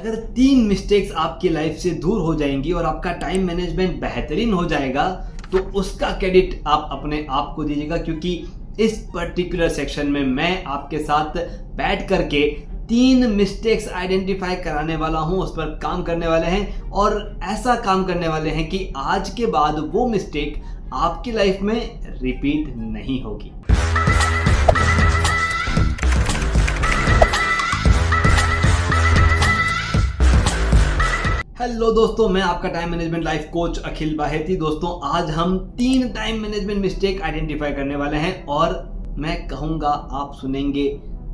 अगर 3 मिस्टेक्स आपकी लाइफ से दूर हो जाएंगी और आपका टाइम मैनेजमेंट बेहतरीन हो जाएगा, तो उसका क्रेडिट आप अपने आप को दीजिएगा, क्योंकि इस पर्टिकुलर सेक्शन में मैं आपके साथ बैठ करके 3 मिस्टेक्स आइडेंटिफाई कराने वाला हूं, उस पर काम करने वाले हैं और ऐसा काम करने वाले हैं कि आज के बाद वो मिस्टेक आपकी लाइफ में रिपीट नहीं होगी। हेलो दोस्तों, मैं आपका टाइम मैनेजमेंट लाइफ कोच अखिल बाहेती। दोस्तों, आज हम 3 टाइम मैनेजमेंट मिस्टेक आइडेंटिफाई करने वाले हैं और मैं कहूँगा आप सुनेंगे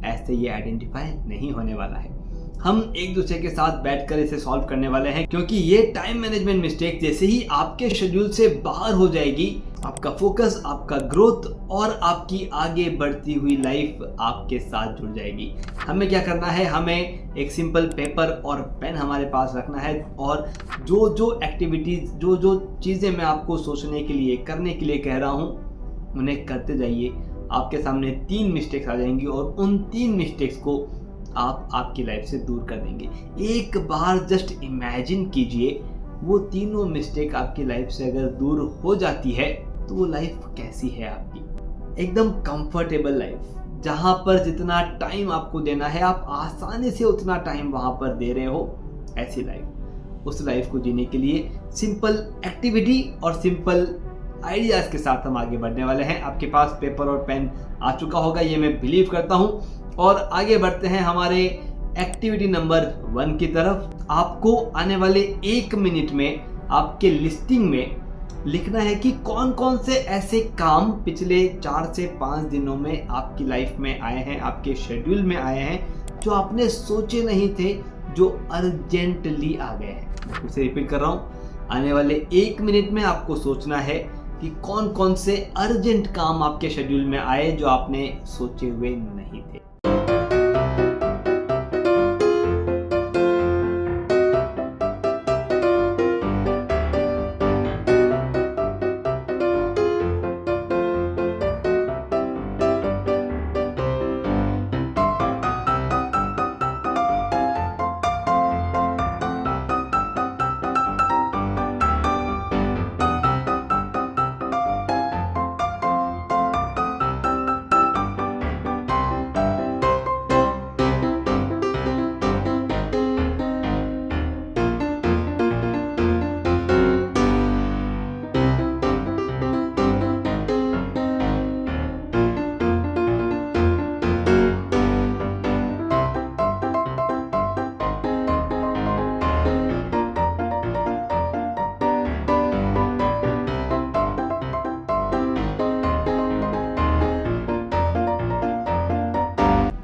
ऐसे ये आइडेंटिफाई नहीं होने वाला है। हम एक दूसरे के साथ बैठकर इसे सॉल्व करने वाले हैं, क्योंकि ये टाइम मैनेजमेंट मिस्टेक जैसे ही आपके शेड्यूल से बाहर हो जाएगी, आपका फोकस, आपका ग्रोथ और आपकी आगे बढ़ती हुई लाइफ आपके साथ जुड़ जाएगी। हमें क्या करना है, हमें एक सिंपल पेपर और पेन हमारे पास रखना है और जो जो एक्टिविटीज, जो जो चीज़ें मैं आपको सोचने के लिए, करने के लिए कह रहा हूँ, उन्हें करते जाइए। आपके सामने 3 मिस्टेक्स आ जाएंगी और उन 3 मिस्टेक्स को आप आपकी लाइफ से दूर कर देंगे। एक बार जस्ट इमेजिन कीजिए, वो तीनों मिस्टेक आपकी लाइफ से अगर दूर हो जाती है तो वो लाइफ कैसी है आपकी। एकदम कंफर्टेबल लाइफ, जहाँ पर जितना टाइम आपको देना है आप आसानी से उतना टाइम वहाँ पर दे रहे हो, ऐसी लाइफ। उस लाइफ को जीने के लिए सिंपल एक्टिविटी और सिंपल आइडियाज़ के साथ हम आगे बढ़ने वाले हैं। आपके पास पेपर और पेन आ चुका होगा, ये मैं बिलीव करता हूँ। और आगे बढ़ते हैं हमारे एक्टिविटी नंबर 1 की तरफ। आपको आने वाले 1 मिनट में आपके लिस्टिंग में लिखना है कि कौन कौन से ऐसे काम पिछले 4 से 5 दिनों में आपकी लाइफ में आए हैं, आपके शेड्यूल में आए हैं, जो आपने सोचे नहीं थे, जो अर्जेंटली आ गए हैं। मैं उसे रिपीट कर रहा हूँ, आने वाले 1 मिनट में आपको सोचना है कि कौन कौन से अर्जेंट काम आपके शेड्यूल में आए जो आपने सोचे हुए नहीं थे।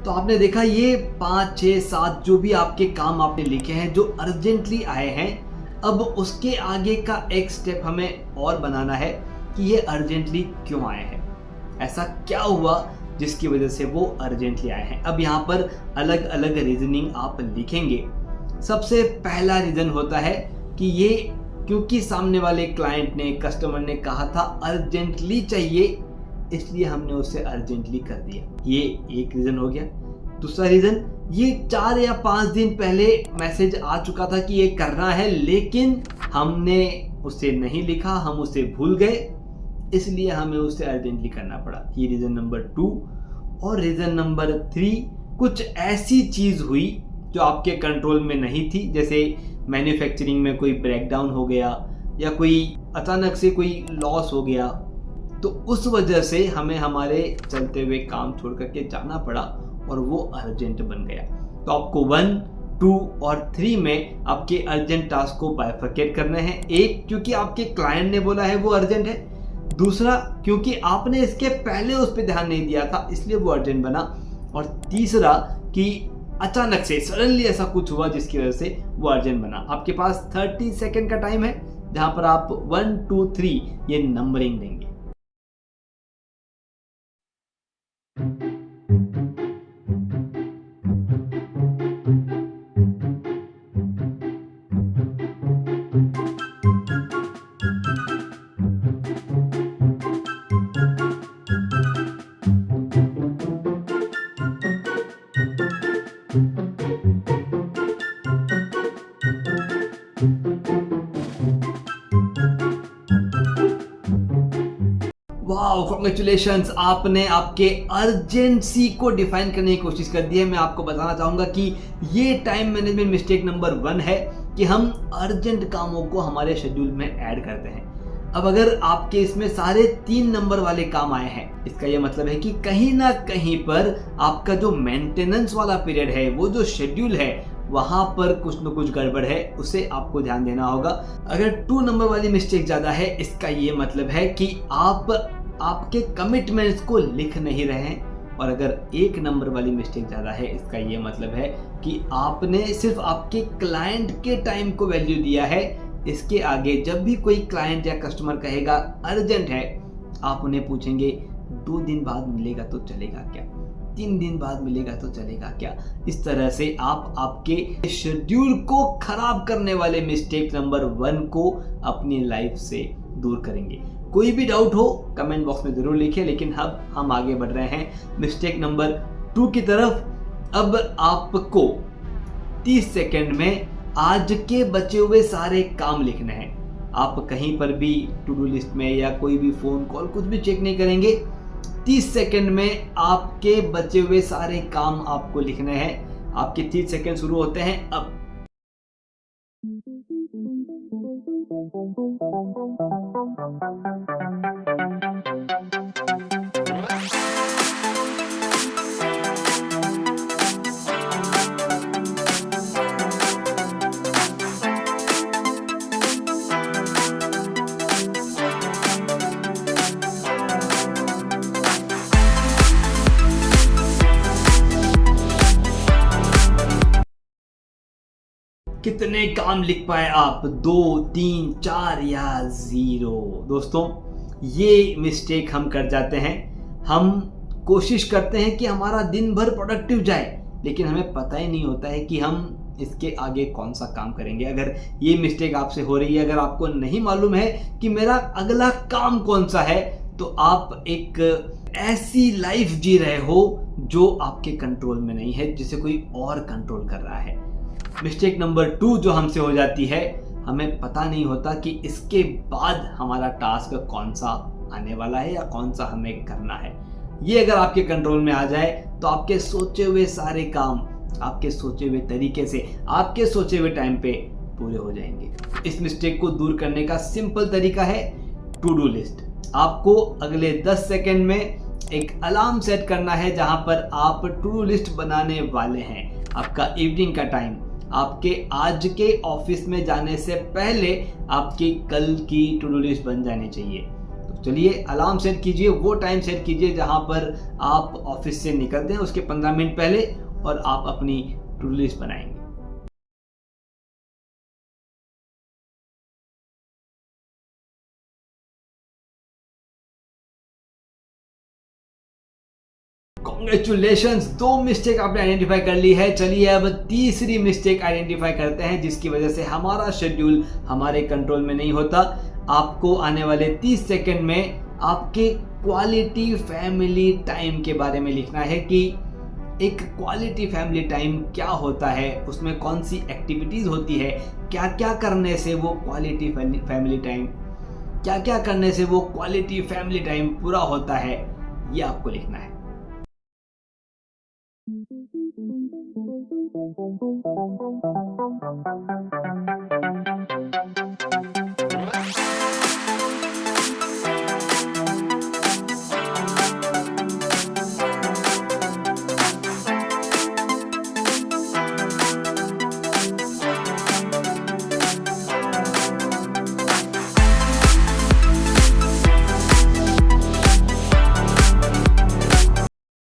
तो आपने देखा ये 5, 6, 7 जो भी आपके काम आपने लिखे हैं जो अर्जेंटली आए हैं, अब उसके आगे का एक स्टेप हमें और बनाना है कि ये अर्जेंटली क्यों आए हैं, ऐसा क्या हुआ जिसकी वजह से वो अर्जेंटली आए हैं। अब यहाँ पर अलग अलग रीजनिंग आप लिखेंगे। सबसे पहला रीजन होता है कि ये क्योंकि सामने वाले क्लाइंट ने, कस्टमर ने कहा था अर्जेंटली चाहिए, इसलिए हमने उसे अर्जेंटली कर दिया। ये एक रीजन हो गया। दूसरा रीजन, ये 4 या 5 दिन पहले मैसेज आ चुका था कि ये करना है, लेकिन हमने उसे नहीं लिखा, हम उसे भूल गए, इसलिए हमें उसे अर्जेंटली करना पड़ा। ये रीजन नंबर 2। और रीजन नंबर 3, कुछ ऐसी चीज हुई जो आपके कंट्रोल में नहीं थी, जैसे मैन्युफैक्चरिंग में कोई ब्रेकडाउन हो गया या कोई अचानक से कोई लॉस हो गया, तो उस वजह से हमें हमारे चलते हुए काम छोड़ करके जाना पड़ा और वो अर्जेंट बन गया। तो आपको 1, 2 और 3 में आपके अर्जेंट टास्क को बाइफरकेट करने हैं। एक, क्योंकि आपके क्लाइंट ने बोला है वो अर्जेंट है। दूसरा, क्योंकि आपने इसके पहले उस पर ध्यान नहीं दिया था, इसलिए वो अर्जेंट बना। और तीसरा, कि अचानक से सडनली ऐसा कुछ हुआ जिसकी वजह से वो अर्जेंट बना। आपके पास 30 सेकेंड का टाइम है, जहां पर आप 1, 2, 3 ये नंबरिंग देंगे। वाओ, कॉन्ग्रेचुलेशंस, आपने आपके अर्जेंसी को डिफाइन करने की कोशिश कर दी है। मैं आपको बताना चाहूँगा कि ये टाइम मैनेजमेंट मिस्टेक नंबर 1 है कि हम अर्जेंट कामों को हमारे शेड्यूल में ऐड करते हैं। अब अगर आपके इसमें सारे 3 नंबर वाले काम आए हैं, इसका यह मतलब है कि कहीं ना कहीं पर आपका जो मेंटेनेंस वाला पीरियड है, वो जो शेड्यूल है, वहां पर कुछ न कुछ गड़बड़ है, उसे आपको ध्यान देना होगा। अगर 2 नंबर वाली मिस्टेक ज्यादा है, इसका ये मतलब है कि आप आपके कमिटमेंट्स को लिख नहीं रहे हैं। और अगर 1 नंबर वाली मिस्टेक ज्यादा है, इसका ये मतलब है कि आपने सिर्फ आपके क्लाइंट के टाइम को वैल्यू दिया है। इसके आगे जब भी कोई क्लाइंट या कस्टमर कहेगा अर्जेंट है, आप उन्हें पूछेंगे 2 दिन बाद मिलेगा तो चलेगा क्या, 3 दिन बाद मिलेगा तो चलेगा क्या। इस तरह से आप आपके शेड्यूल को खराब करने वाले मिस्टेक नंबर 1 को अपनी लाइफ से दूर करेंगे। कोई भी डाउट हो कमेंट बॉक्स में जरूर लिखिए, लेकिन अब हम आगे बढ़ रहे हैं मिस्टेक नंबर 2 की तरफ। अब आपको 30 सेकंड में आज के बचे हुए सारे काम लिखने हैं। आप कहीं पर भी टू डू लिस्ट में या कोई भी फोन कॉल कुछ भी चेक नहीं करेंगे। 30 सेकंड में आपके बचे हुए सारे काम आपको लिखने हैं। आपके 30 सेकंड शुरू होते हैं अब। कितने काम लिख पाए आप? 2, 3, 4 या 0? दोस्तों, ये मिस्टेक हम कर जाते हैं। हम कोशिश करते हैं कि हमारा दिन भर प्रोडक्टिव जाए, लेकिन हमें पता ही नहीं होता है कि हम इसके आगे कौन सा काम करेंगे। अगर ये मिस्टेक आपसे हो रही है, अगर आपको नहीं मालूम है कि मेरा अगला काम कौन सा है, तो आप एक ऐसी लाइफ जी रहे हो जो आपके कंट्रोल में नहीं है, जिसे कोई और कंट्रोल कर रहा है। मिस्टेक नंबर 2 जो हमसे हो जाती है, हमें पता नहीं होता कि इसके बाद हमारा टास्क कौन सा आने वाला है या कौन सा हमें करना है। ये अगर आपके कंट्रोल में आ जाए तो आपके सोचे हुए सारे काम आपके सोचे हुए तरीके से, आपके सोचे हुए टाइम पे पूरे हो जाएंगे। इस मिस्टेक को दूर करने का सिंपल तरीका है टू डू लिस्ट। आपको अगले 10 सेकंड में एक अलार्म सेट करना है, जहां पर आप टू डू लिस्ट बनाने वाले हैं। आपका इवनिंग का टाइम आपके आज के ऑफिस में जाने से पहले आपकी कल की टू डू लिस्ट बन जानी चाहिए। तो चलिए अलार्म सेट कीजिए, वो टाइम सेट कीजिए जहां पर आप ऑफिस से निकलते हैं उसके 15 मिनट पहले, और आप अपनी टू डू लिस्ट बनाएंगे। कॉन्ग्रेचुलेशंस, 2 मिस्टेक आपने आइडेंटिफाई कर ली है। चलिए अब तीसरी मिस्टेक आइडेंटिफाई करते हैं, जिसकी वजह से हमारा शेड्यूल हमारे कंट्रोल में नहीं होता। आपको आने वाले 30 सेकंड में आपके क्वालिटी फैमिली टाइम के बारे में लिखना है कि एक क्वालिटी फैमिली टाइम क्या होता है, उसमें कौन सी एक्टिविटीज होती है, क्या क्या करने से वो क्वालिटी फैमिली टाइम, क्या क्या करने से वो क्वालिटी फैमिली टाइम पूरा होता है, ये आपको लिखना है।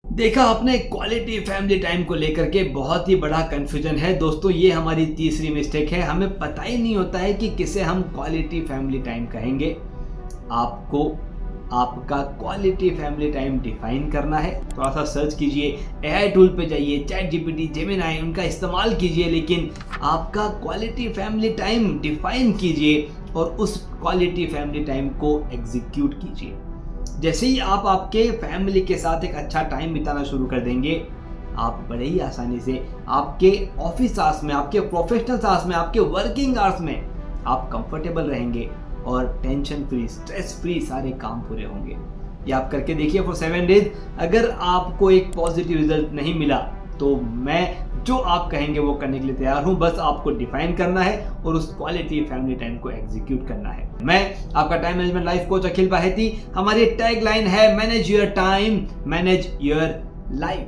देखा आपने, क्वालिटी फैमिली टाइम को लेकर के बहुत ही बड़ा कंफ्यूजन है दोस्तों। ये हमारी तीसरी मिस्टेक है। हमें पता ही नहीं होता है कि किसे हम क्वालिटी फैमिली टाइम कहेंगे। आपको आपका क्वालिटी फैमिली टाइम डिफाइन करना है। थोड़ा सा सर्च कीजिए, एआई टूल पे जाइए, चैट जीपीटी, जेमिनी, उनका इस्तेमाल कीजिए, लेकिन आपका क्वालिटी फैमिली टाइम डिफाइन कीजिए और उस क्वालिटी फैमिली टाइम को एग्जीक्यूट कीजिए। जैसे ही आप आपके फैमिली के साथ एक अच्छा टाइम बिताना शुरू कर देंगे, आप बड़े ही आसानी से आपके ऑफिस आवर्स में, आपके प्रोफेशनल आवर्स में, आपके वर्किंग आवर्स में आप कंफर्टेबल रहेंगे और टेंशन फ्री, स्ट्रेस फ्री सारे काम पूरे होंगे। ये आप करके देखिए फॉर 7 डेज। अगर आपको एक पॉजिटिव रिजल्ट नहीं मिला तो मैं जो आप कहेंगे वो करने के लिए तैयार हूं। बस आपको डिफाइन करना है और उस क्वालिटी फैमिली टाइम को एग्जीक्यूट करना है। मैं आपका टाइम मैनेजमेंट लाइफ कोच अखिल बाहेती। हमारी टैग लाइन है manage your time, manage your life.